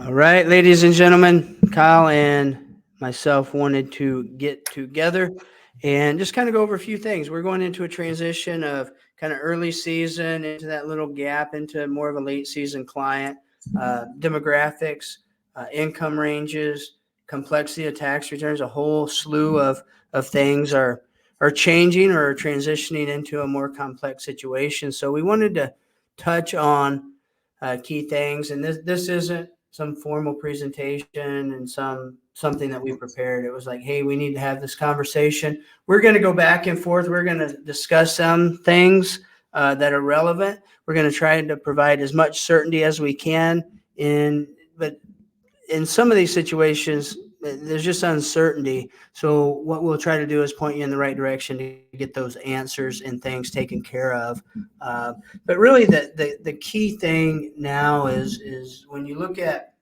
All right, ladies and gentlemen, Kyle and myself wanted to get together and just kind of go over a few things. We're going into a transition of kind of early season into that little gap into more of a late season client, demographics, income ranges, complexity of tax returns, a whole slew of things are changing or are transitioning into a more complex situation. So we wanted to touch on key things, and this isn't some formal presentation and something that we prepared. It was like, hey, we need to have this conversation. We're going to go back and forth. We're going to discuss some things that are relevant. We're going to try to provide as much certainty as we can. But in some of these situations, there's just uncertainty. So what we'll try to do is point you in the right direction to get those answers and things taken care of. But really, the key thing now is when you look at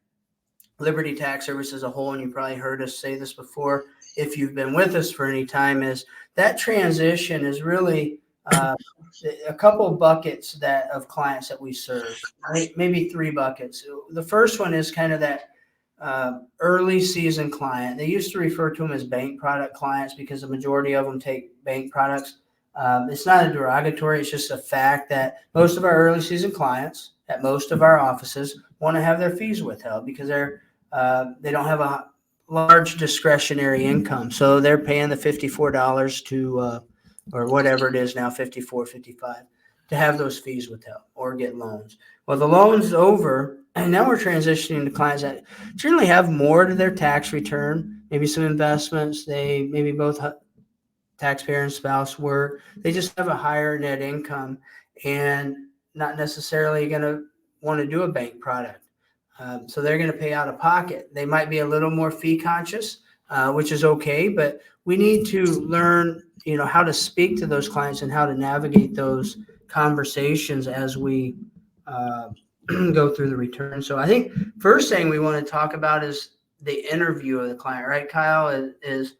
Liberty Tax Service as a whole, and you probably heard us say this before, if you've been with us for any time, is that transition is really a couple of buckets of clients that we serve, right? Maybe three buckets. The first one is kind of that early season client. They used to refer to them as bank product clients because the majority of them take bank products. It's not a derogatory. It's just a fact that most of our early season clients at most of our offices want to have their fees withheld because they don't have a large discretionary income. So they're paying the $54 to or whatever it is now, 54, 55, to have those fees withheld or get loans. Well, the loan's over, and now we're transitioning to clients that generally have more to their tax return, maybe some investments. They maybe both taxpayer and spouse work. They just have a higher net income and not necessarily going to want to do a bank product. So they're going to pay out of pocket. They might be a little more fee conscious, which is okay, but we need to learn, how to speak to those clients and how to navigate those conversations as we go through the return. So I think first thing we want to talk about is the interview of the client, right, Kyle? Is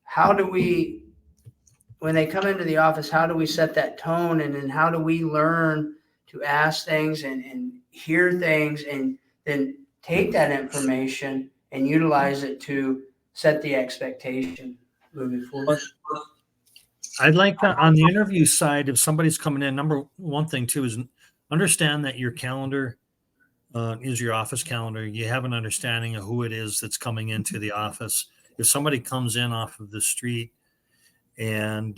how do we, when they come into the office, how do we set that tone, and then how do we learn to ask things and hear things and then take that information and utilize it to set the expectation moving forward? I'd like that on the interview side. If somebody's coming in, number one thing too is understand that your calendar is your office calendar. You have an understanding of who it is that's coming into the office. If somebody comes in off of the street and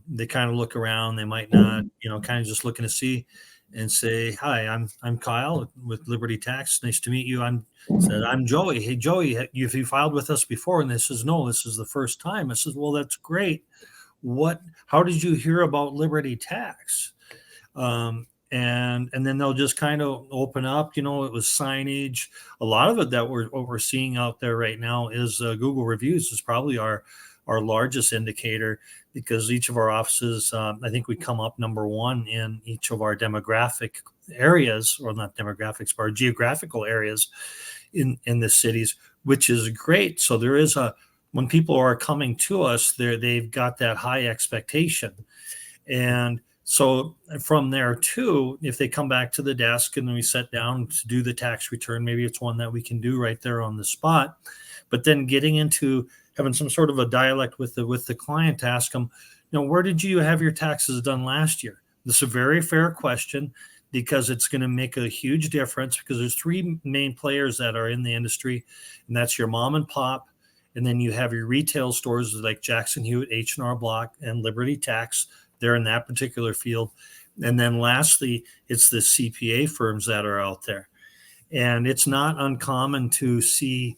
they kind of look around, they might not, kind of just looking to see and say, "Hi, I'm Kyle with Liberty Tax. Nice to meet you. I'm Joey. Hey, Joey, have you filed with us before?" And they says, "No, this is the first time." I says, "Well, that's great. How did you hear about Liberty Tax?" And then they'll just kind of open up. It was signage. A lot of it that what we're seeing out there right now is Google reviews is probably our largest indicator, because each of our offices, I think we come up number one in each of our demographic areas, or not demographics, but our geographical areas in the cities, which is great. So there is when people are coming to us, they've got that high expectation. And so from there too, if they come back to the desk and then we sit down to do the tax return, maybe it's one that we can do right there on the spot, but then getting into having some sort of a dialect with the client to ask them, where did you have your taxes done last year? This is a very fair question, because it's going to make a huge difference, because there's three main players that are in the industry, and that's your mom and pop. And then you have your retail stores like Jackson Hewitt, H&R Block, and Liberty Tax. They're in that particular field. And then lastly, it's the CPA firms that are out there. And it's not uncommon to see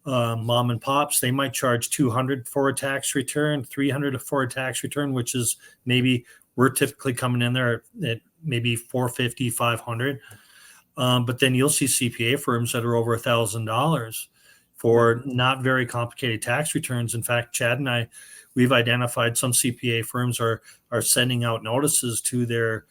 mom and pops. They might charge $200 for a tax return, $300 for a tax return, which is maybe we're typically coming in there at maybe $450, $500. But then you'll see CPA firms that are over $1,000 for not very complicated tax returns. In fact, Chad and I, we've identified some CPA firms are sending out notices to their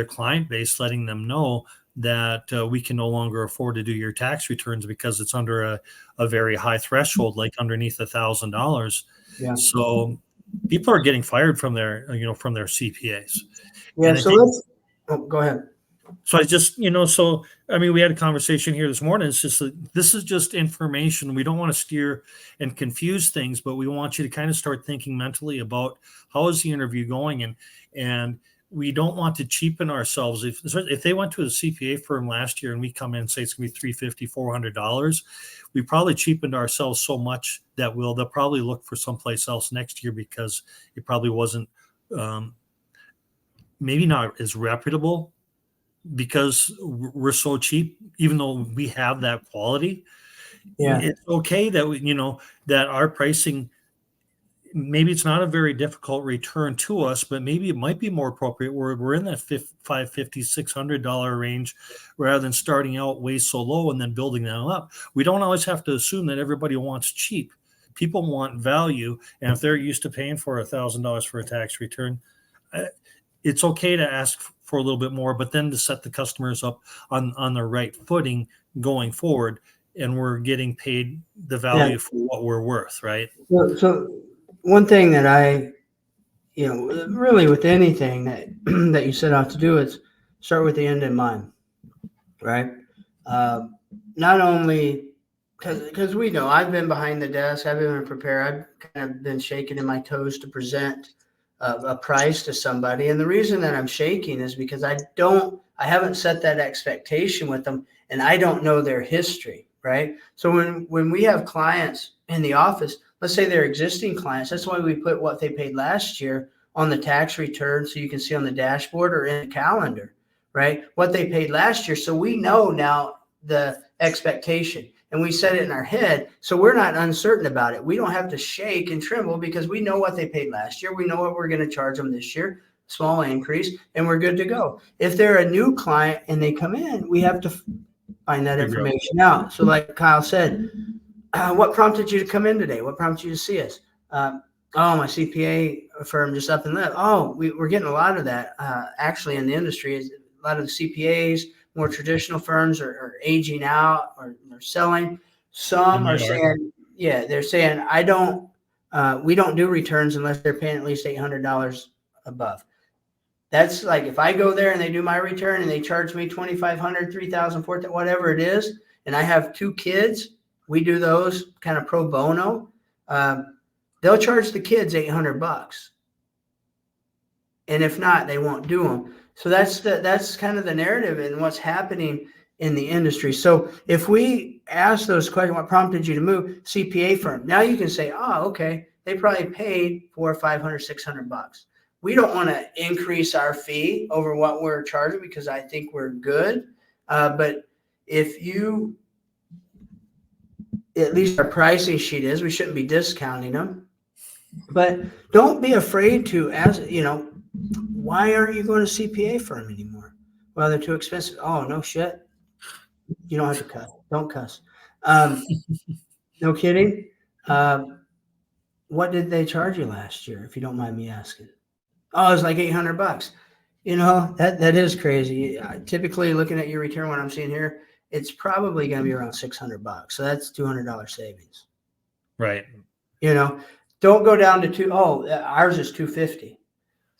client base, letting them know that we can no longer afford to do your tax returns because it's under a very high threshold, like underneath $1,000. Yeah. So people are getting fired from their CPAs. Yeah. So let's go ahead. So I just, so I mean, we had a conversation here this morning. It's just that this is just information. We don't want to steer and confuse things, but we want you to kind of start thinking mentally about how is the interview going, and we don't want to cheapen ourselves. If they went to a CPA firm last year and we come in and say it's going to be $350, $400, we probably cheapened ourselves so much that they'll probably look for someplace else next year because it probably wasn't maybe not as reputable because we're so cheap, even though we have that quality. Yeah. It's okay that that our pricing, maybe it's not a very difficult return to us, but maybe it might be more appropriate. We're in that $550, $600 range rather than starting out way so low and then building them up. We don't always have to assume that everybody wants cheap. People want value. And if they're used to paying for $1,000 for a tax return, it's okay to ask for a little bit more, but then to set the customers up on the right footing going forward, and we're getting paid the value for what we're worth, right? So one thing that I, really with anything that that you set out to do is start with the end in mind, right? Not only because we know I've been behind the desk, I've been prepared, I've kind of been shaking in my toes to present a price to somebody. And the reason that I'm shaking is because I haven't set that expectation with them, and I don't know their history, right? So when we have clients in the office, let's say they're existing clients, that's why we put what they paid last year on the tax return so you can see on the dashboard or in the calendar, right? What they paid last year. So we know now the expectation. And we set it in our head, so we're not uncertain about it. We don't have to shake and tremble because we know what they paid last year. We know what we're going to charge them this year, small increase, and we're good to go. If they're a new client and they come in, we have to find that information out. So like Kyle said, what prompted you to come in today? What prompted you to see us? My CPA firm just up and left. Oh, we're getting a lot of that actually in the industry. A lot of the CPAs, more traditional firms are aging out or they're selling. Some are saying, they're saying, we don't do returns unless they're paying at least $800 above. That's like, if I go there and they do my return and they charge me $2,500, $3,000, $4,000, whatever it is, and I have 2 kids, we do those kind of pro bono. They'll charge the kids $800. And if not, they won't do them. So that's kind of the narrative and what's happening in the industry. So if we ask those questions, what prompted you to move? CPA firm. Now you can say, oh, okay, they probably paid $400, $500, $600. We don't want to increase our fee over what we're charging because I think we're good. But if you, at least our pricing sheet is, we shouldn't be discounting them. But don't be afraid to ask, why aren't you going to CPA firm anymore? Well, they're too expensive. Oh, no shit. You don't have to cuss. Don't cuss. No kidding. What did they charge you last year, if you don't mind me asking? Oh, it was like $800. That is crazy. Typically, looking at your return, what I'm seeing here, it's probably going to be around $600. So that's $200 savings. Right. Don't go down to ours is $250.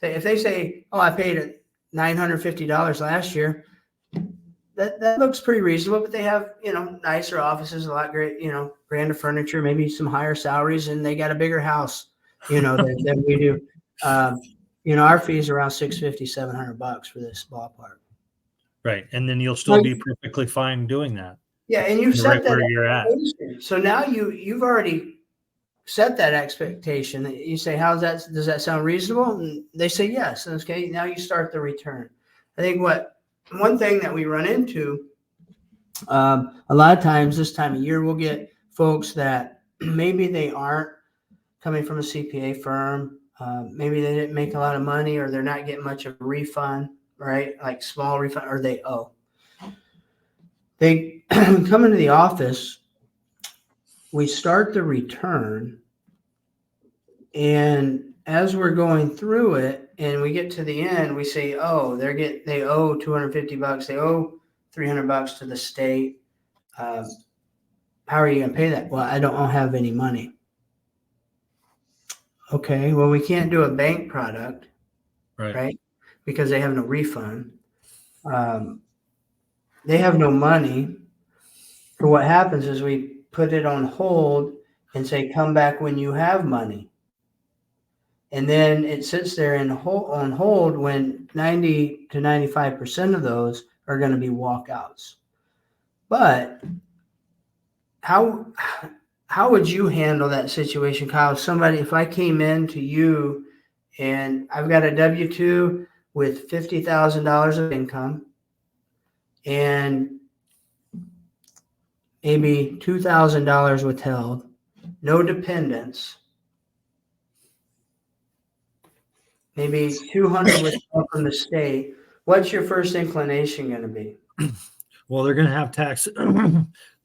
If they say, oh, I paid $950 last year, that looks pretty reasonable, but they have, nicer offices, a lot great, grander furniture, maybe some higher salaries, and they got a bigger house, than we do. Our fees are around $650, $700 for this ballpark. Right. And then you'll still be perfectly fine doing that. Yeah. And you've set that where you're at. So now you've already set that expectation. You say, does that sound reasonable? And they say yes. Okay, now you start the return. I think one thing that we run into a lot of times this time of year, we'll get folks that maybe they aren't coming from a CPA firm. Maybe they didn't make a lot of money, or they're not getting much of a refund, right? Like small refund, or they owe. They come into the office. We start the return, and as we're going through it and we get to the end, we say, oh, they owe $250. They owe $300 to the state. How are you going to pay that? Well, I don't have any money. Okay, well, we can't do a bank product, right? Because they have no refund. they have no money. So what happens is we put it on hold and say, come back when you have money. And then it sits there on hold when 90 to 95% of those are going to be walkouts. But how how would you handle that situation, Kyle? If I came in to you and I've got a W-2 with $50,000 of income and maybe $2,000 withheld, no dependents, maybe 200 withheld from the state. What's your first inclination going to be? Well, they're going to have tax.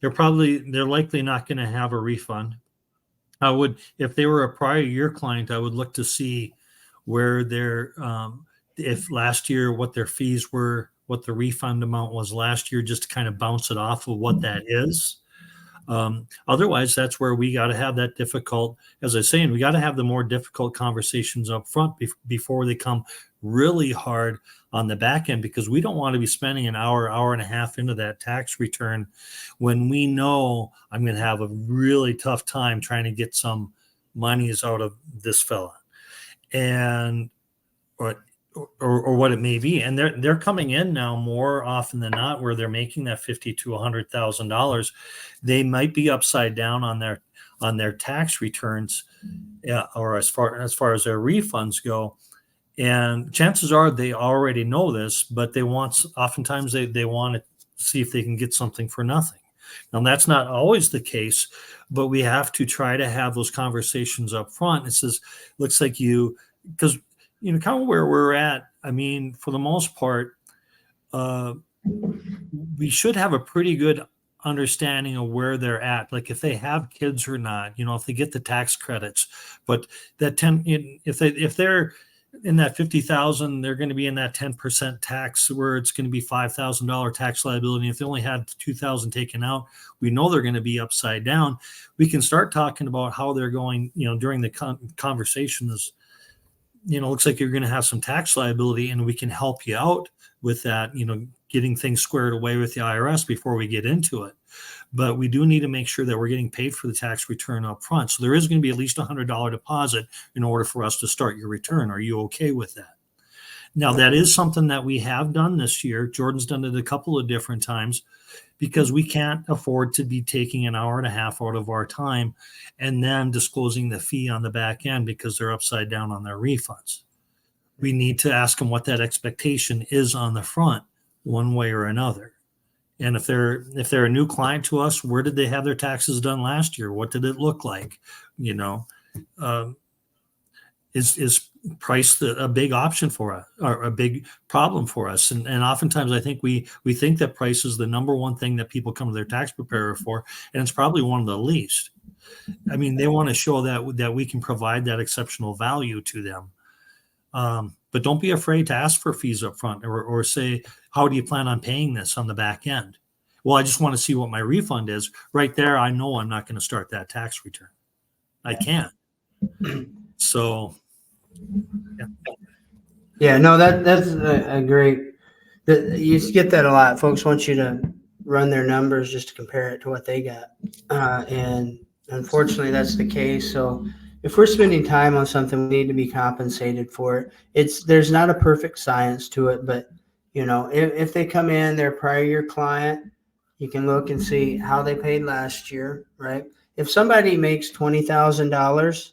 They're likely not going to have a refund. I would, if they were a prior year client, I would look to see where if last year, what their fees were, what the refund amount was last year, just to kind of bounce it off of what that is. Otherwise, that's where we got to have that difficult, as I was saying, we got to have the more difficult conversations up front before they come really hard on the back end, because we don't want to be spending an hour and a half into that tax return when we know I'm going to have a really tough time trying to get some monies out of this fella. And or what it may be, and they're coming in now more often than not where they're making that $50,000 to $100,000. They might be upside down on their tax returns, or as far as their refunds go. And chances are they already know this, but oftentimes they want to see if they can get something for nothing. Now that's not always the case, but we have to try to have those conversations up front. It says, looks like because kind of where we're at. I mean, for the most part, we should have a pretty good understanding of where they're at, like if they have kids or not, if they get the tax credits. But that if they're in that 50,000, they're going to be in that 10% tax, where it's going to be $5,000 tax liability. If they only had 2,000 taken out, we know they're going to be upside down. We can start talking about how they're going, during the conversations. Looks like you're going to have some tax liability, and we can help you out with that, getting things squared away with the IRS before we get into it. But we do need to make sure that we're getting paid for the tax return up front. So there is going to be at least $100 deposit in order for us to start your return. Are you okay with that? Now, that is something that we have done this year. Jordan's done it a couple of different times, because we can't afford to be taking an hour and a half out of our time and then disclosing the fee on the back end because they're upside down on their refunds. We need to ask them what that expectation is on the front, one way or another. And if they're a new client to us, where did they have their taxes done last year? What did it look like? Is price a big option for us, or a big problem for us? And oftentimes I think we think that price is the number one thing that people come to their tax preparer for, and it's probably one of the least. I mean, they want to show that we can provide that exceptional value to them. But don't be afraid to ask for fees up front, or say, how do you plan on paying this on the back end? Well, I just want to see what my refund is. Right there, I know I'm not going to start that tax return. I can't. So, yeah, no, that's a great. You get that a lot. Folks want you to run their numbers just to compare it to what they got, and unfortunately, that's the case. So, if we're spending time on something, we need to be compensated for it. There's not a perfect science to it, but if they come in, they're a prior year client, you can look and see how they paid last year, right? If somebody makes $20,000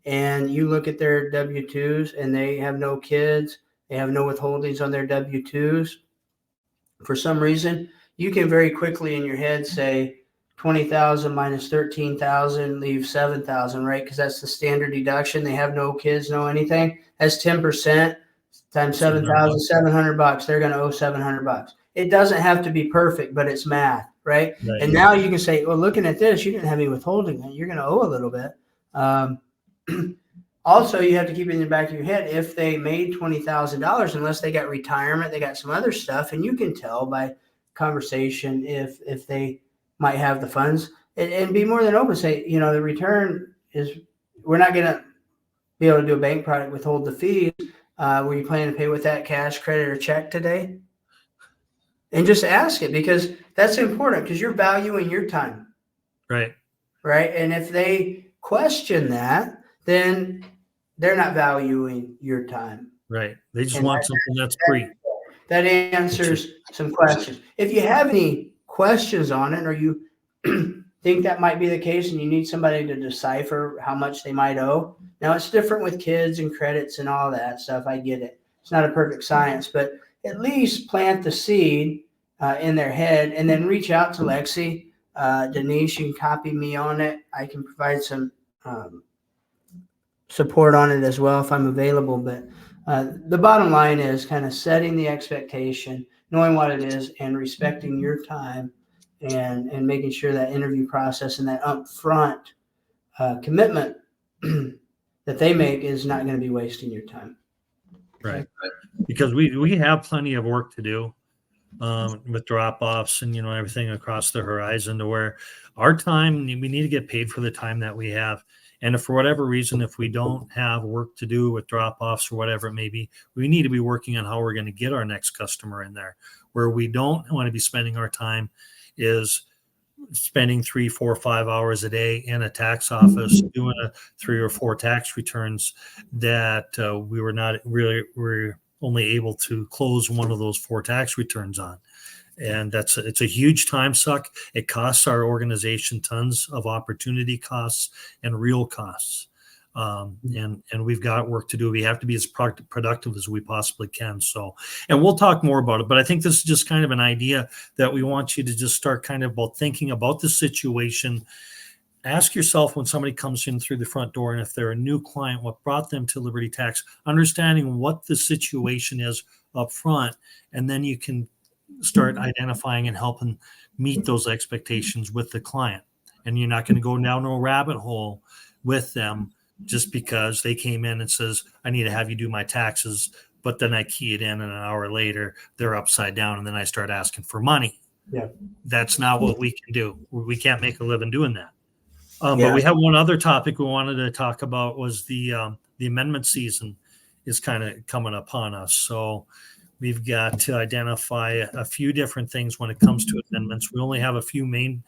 and you look at their W-2s and they have no kids, they have no withholdings on their W-2s, for some reason, you can very quickly in your head say 20,000 minus 13,000 leaves 7,000, right? Because that's the standard deduction. They have no kids, no anything. That's 10% times 7,000, $700. They're going to owe $700. It doesn't have to be perfect, but it's math, right? And now you can say, well, looking at this, you didn't have any withholding. You're going to owe a little bit. Also, you have to keep it in the back of your head, if they made $20,000, unless they got retirement, they got some other stuff, and you can tell by conversation if they might have the funds, and be more than open. Say, the return is, we're not going to be able to do a bank product, withhold the fees. Were you planning to pay with that cash, credit, or check today? and just ask it, because that's important, because you're valuing your time. Right. Right. And if they question that, then they're not valuing your time. Right. They just And want something that's free. that answers some questions. If you have any questions on it, or you think that might be the case and you need somebody to decipher how much they might owe. Now, it's different with kids and credits and all that stuff. I get it. It's not a perfect science, but at least plant the seed in their head, and then reach out to Lexi. Denise, you can copy me on it. I can provide some support on it as well if I'm available. But the bottom line is kind of setting the expectation, knowing what it is, and respecting your time, and making sure that interview process and that upfront commitment that they make is not going to be wasting your time. Right. Because we have plenty of work to do with drop-offs and, everything across the horizon, to where our time, we need to get paid for the time that we have. And if for whatever reason, if we don't have work to do with drop-offs or whatever it may be, we need to be working on how we're going to get our next customer in there. Where we don't want to be spending our time is spending 3, 4, 5 hours a day in a tax office doing 3 or 4 tax returns that we were not really, we're only able to close one of those 4 tax returns on. And it's a huge time suck. It costs our organization tons of opportunity costs and real costs. And we've got work to do. We have to be as productive as we possibly can. So, and we'll talk more about it, but I think this is just kind of an idea that we want you to just start kind of about thinking about the situation. Ask yourself, when somebody comes in through the front door, and if they're a new client, what brought them to Liberty Tax, understanding what the situation is up front, and then you can start identifying and helping meet those expectations with the client. And you're not going to go down a rabbit hole with them just because they came in and says, I need to have you do my taxes. But then I key it in, and an hour later, they're upside down. And then I start asking for money. Yeah. That's not what we can do. We can't make a living doing that. But we have one other topic we wanted to talk about, was the amendment season is kind of coming upon us. So we've got to identify a few different things when it comes to amendments. We only have a few main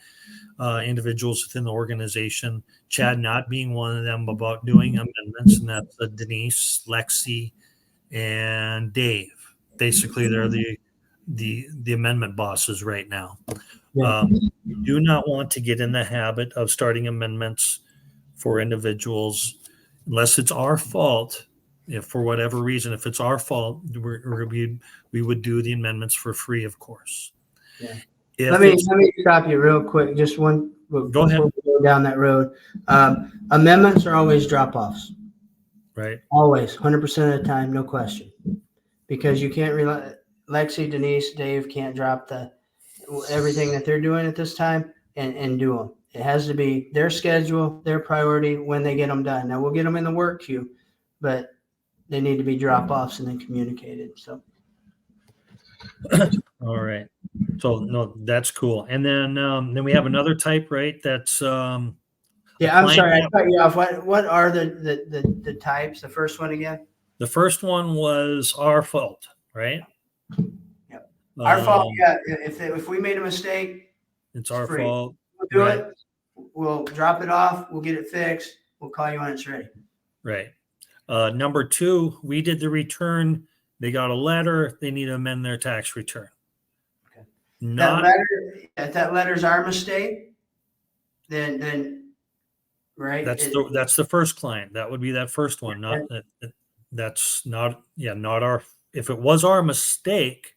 individuals within the organization, Chad not being one of them, about doing amendments, and that's Denise, Lexi, and Dave. Basically, they're the amendment bosses right now. Yeah. We do not want to get in the habit of starting amendments for individuals unless it's our fault. If for whatever reason, if it's our fault, we would do the amendments for free, of course. Yeah. Let me stop you real quick. Just one. Go ahead. Before we go down that road. Amendments are always drop-offs. Right. Always, 100% of the time, no question. Because you can't rely. Lexi, Denise, Dave can't drop everything that they're doing at this time and do them. It has to be their schedule, their priority, when they get them done. Now, we'll get them in the work queue, but they need to be drop-offs and then communicated. So. All right. So no, that's cool. And then we have another type, right? That's yeah. I'm sorry, I cut you off. What are the types? The first one again? The first one was our fault, right? Yep. Our fault. Yeah. If we made a mistake, it's our fault. We'll do it. We'll drop it off. We'll get it fixed. We'll call you when it's ready. Right. Number 2, we did the return. They got a letter. They need to amend their tax return. Okay. If that letter's our mistake, then right. That's the first client. That would be that first one. Not that's not our. If it was our mistake,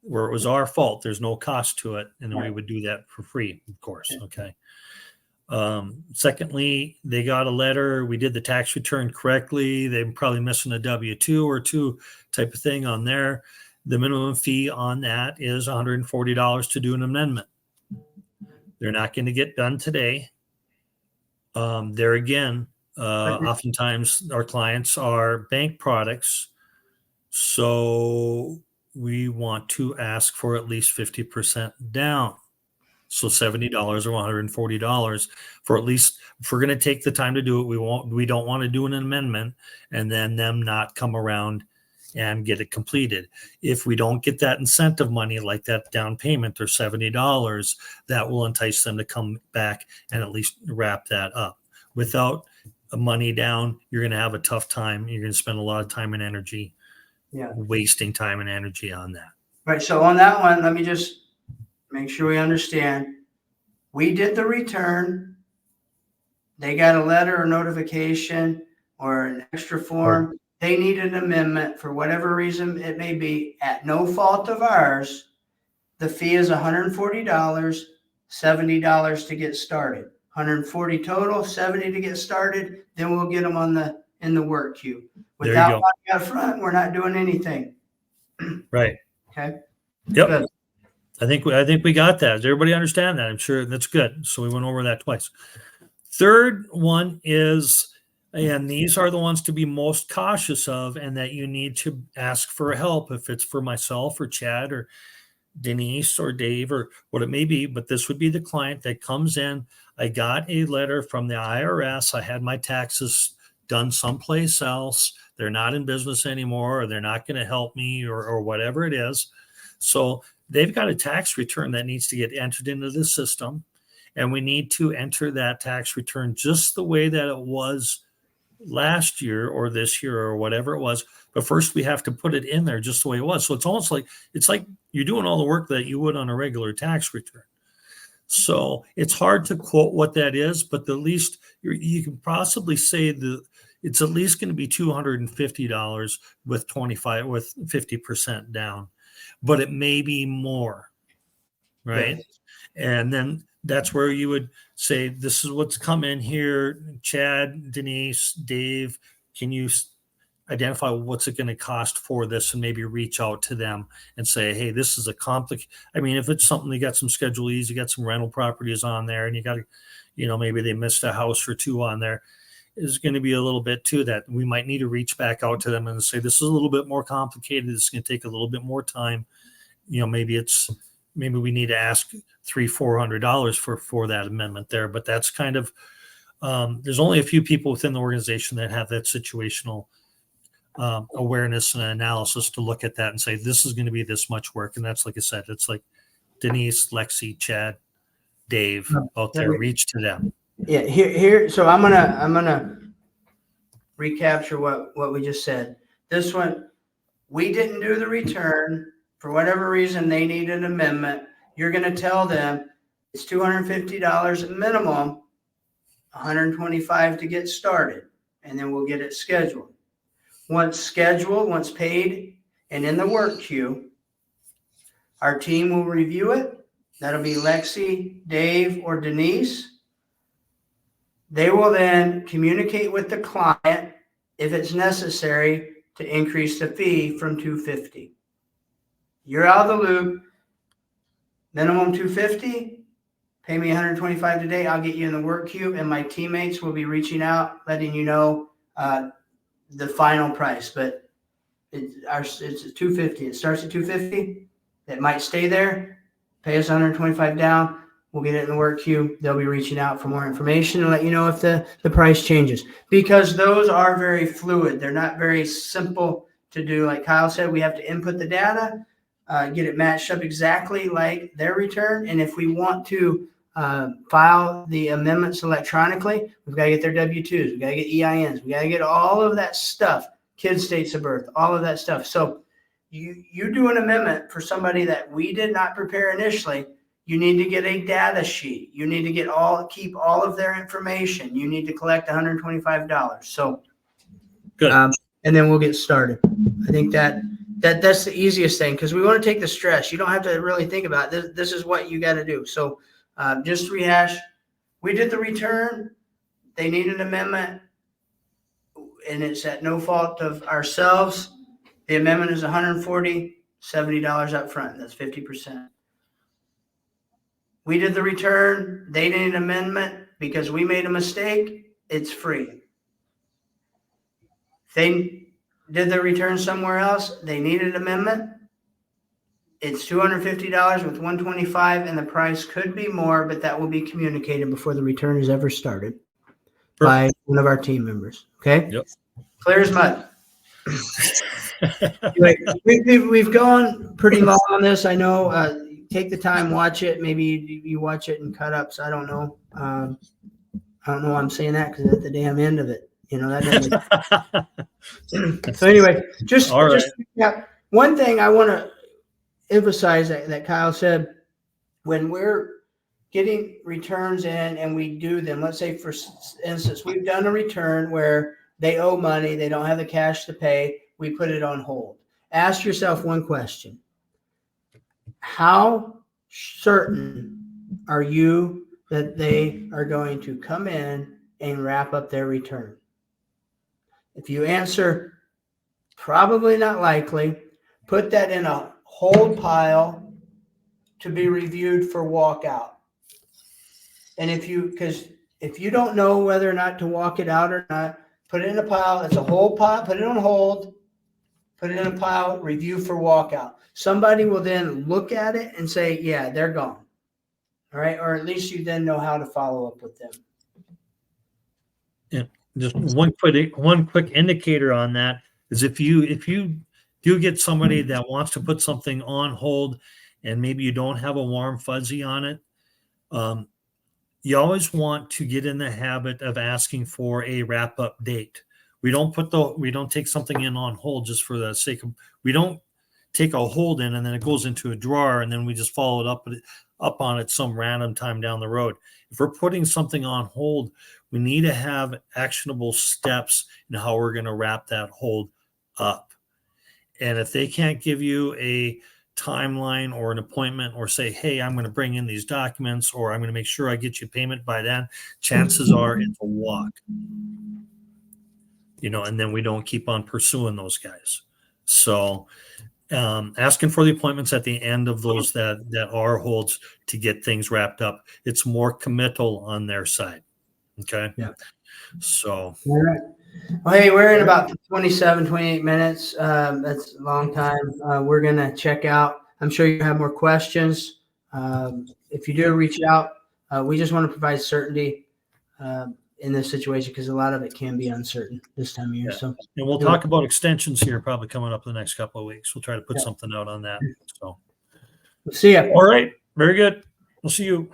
where it was our fault, there's no cost to it, and then we would do that for free, of course. Okay. Secondly, they got a letter. We did the tax return correctly. They're probably missing a W-2 or 2 type of thing on there. The minimum fee on that is $140 to do an amendment. They're not going to get done today. There again, oftentimes our clients are bank products. So we want to ask for at least 50% down. So $70 or $140 for at least, if we're going to take the time to do it, we don't want to do an amendment and then them not come around and get it completed. If we don't get that incentive money, like that down payment or $70, that will entice them to come back and at least wrap that up. Without money down, you're going to have a tough time. You're going to spend a lot of time and energy, wasting time and energy on that. Right. So on that one, let me just make sure we understand. We did the return. They got a letter or notification or an extra form. They need an amendment for whatever reason it may be, at no fault of ours. The fee is $140, $70 to get started. 140 total, 70 to get started. Then we'll get them in the work queue. Without money up front, we're not doing anything. Right. Okay. Yep. Good. I think we got that. Does everybody understand that? I'm sure that's good. So we went over that twice. Third one is, and these are the ones to be most cautious of, and that you need to ask for help if it's for myself or Chad or Denise or Dave or what it may be. But this would be the client that comes in. I got a letter from the IRS. I had my taxes done someplace else. They're not in business anymore, or they're not going to help me, or whatever it is. So they've got a tax return that needs to get entered into the system. And we need to enter that tax return just the way that it was last year or this year or whatever it was. But first we have to put it in there just the way it was. So it's almost like, you're doing all the work that you would on a regular tax return. So it's hard to quote what that is, but the least you can possibly say that it's at least going to be $250 with 50% down, but it may be more. Right. Yes. And then that's where you would say, this is what's come in here. Chad, Denise, Dave, can you identify what's it going to cost for this, and maybe reach out to them and say, hey, this is a if it's something, you got some Schedule E's, you got some rental properties on there, and you got to, maybe they missed a house or two on there, is going to be a little bit too that we might need to reach back out to them and say, this is a little bit more complicated. It's going to take a little bit more time. Maybe we need to ask $300-400 for that amendment there. But that's kind of, there's only a few people within the organization that have that situational awareness and analysis to look at that and say, this is going to be this much work. And that's, like I said, it's like Denise, Lexi, Chad, Dave out there, reach to them. Yeah. Here. So I'm gonna recapture what we just said. This one, we didn't do the return. For whatever reason, they need an amendment. You're going to tell them it's $250 minimum, $125 to get started, and then we'll get it scheduled. Once paid, and in the work queue, our team will review it. That'll be Lexi, Dave, or Denise. They will then communicate with the client if it's necessary to increase the fee from $250. You're out of the loop. Minimum $250. Pay me $125 today. I'll get you in the work queue, and my teammates will be reaching out, letting you know the final price. But it's $250. It starts at $250. It might stay there. Pay us $125 down. We'll get it in the work queue. They'll be reaching out for more information and let you know if the price changes, because those are very fluid. They're not very simple to do. Like Kyle said, we have to input the data, get it matched up exactly like their return. And if we want to file the amendments electronically, we've got to get their W-2s. We've got to get EINs. We got to get all of that stuff, kids' dates of birth, all of that stuff. So you do an amendment for somebody that we did not prepare initially. You need to get a data sheet. You need to keep all of their information. You need to collect $125. So good. And then we'll get started. I think that's the easiest thing, because we want to take the stress. You don't have to really think about it. This is what you got to do. So just rehash. We did the return. They need an amendment, and it's at no fault of ourselves. The amendment is $140, $70 up front. That's 50%. We did the return. They need an amendment because we made a mistake. It's free. If they did the return somewhere else, they need an amendment. It's $250 with $125, and the price could be more, but that will be communicated before the return is ever started by one of our team members. Okay? Yep. Clear as mud. Anyway, we've gone pretty long on this. I know. Take the time, watch it. Maybe you watch it in cut ups. I don't know. I don't know why I'm saying that because at the damn end of it, that doesn't. So anyway, just yeah. One thing I want to emphasize that Kyle said, when we're getting returns in and we do them, let's say for instance, we've done a return where they owe money, they don't have the cash to pay, we put it on hold. Ask yourself one question. How certain are you that they are going to come in and wrap up their return? If you answer probably not likely, put that in a hold pile to be reviewed for walkout. And if you don't know whether or not to walk it out or not, put it in a pile. It's a hold pile. Put it on hold. Put it in a pile. Review for walkout. Somebody will then look at it and say, "Yeah, they're gone." All right, or at least you then know how to follow up with them. Yeah, just one quick indicator on that is if you do get somebody that wants to put something on hold, and maybe you don't have a warm fuzzy on it. You always want to get in the habit of asking for a wrap up date. We don't take something in on hold just for the sake of, we don't take a hold in and then it goes into a drawer and then we just follow it up on it some random time down the road. If we're putting something on hold, we need to have actionable steps in how we're going to wrap that hold up. And if they can't give you a timeline or an appointment or say, "Hey, I'm going to bring in these documents," or "I'm going to make sure I get you payment by then," chances are it's a walk. And then we don't keep on pursuing those guys. So asking for the appointments at the end of those that are holds to get things wrapped up, it's more committal on their side. Okay. Yeah. So. All right. Well, hey, we're in about 27, 28 minutes. That's a long time. We're going to check out. I'm sure you have more questions. If you do reach out, we just want to provide certainty in this situation because a lot of it can be uncertain this time of year. Yeah. So, and we'll talk about extensions here probably coming up in the next couple of weeks. We'll try to put something out on that. So, we'll see you. All right. Very good. We'll see you.